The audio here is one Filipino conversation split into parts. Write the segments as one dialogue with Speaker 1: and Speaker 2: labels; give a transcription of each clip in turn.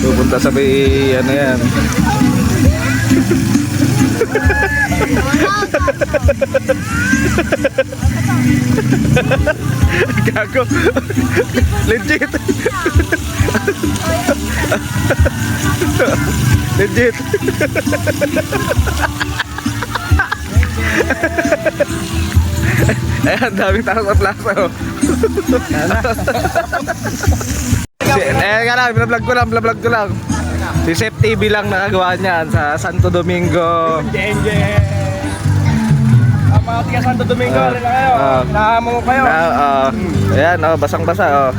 Speaker 1: Pupunta sa may ano yan. Gago. Legit. Legit. Ayan, daming tao sa plaza, oh. Nga lang, vlog ko lang. Si Sep TV lang nakagawa niyan sa Santo Domingo.
Speaker 2: Mga tiga Santo Domingo, rin na kayo. Nahamo mo kayo.
Speaker 1: Ayan, oh, basang-basa, oh.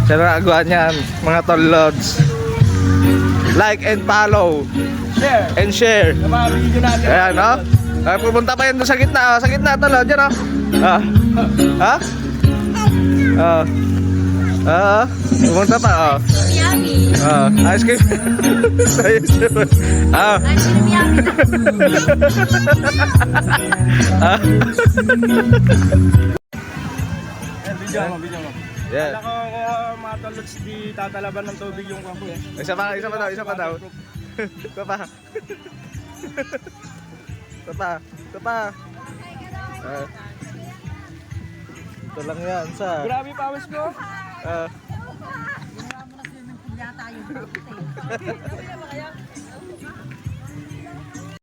Speaker 1: Siya nakagawa niyan, mga tol lods. Like and follow.
Speaker 2: Share.
Speaker 1: And share.
Speaker 2: Sa mga video natin.
Speaker 1: Ayan, oh. Ay, pupunta pa yan doon sa gitna, oh. Sa gitna, tol, oh. Diyan, oh. Ha? Pumunta pa, oh.
Speaker 3: Yummy.
Speaker 1: Ice cream. Ice cream.
Speaker 3: Ice cream yummy.
Speaker 2: Video mo.
Speaker 1: Yeah.
Speaker 2: Alam ko mga tolots di tatalaban ng tubig yung kampo eh.
Speaker 1: Isa pa daw. Isa pa. Ito lang yan, sa.
Speaker 2: Grabe pawis ko.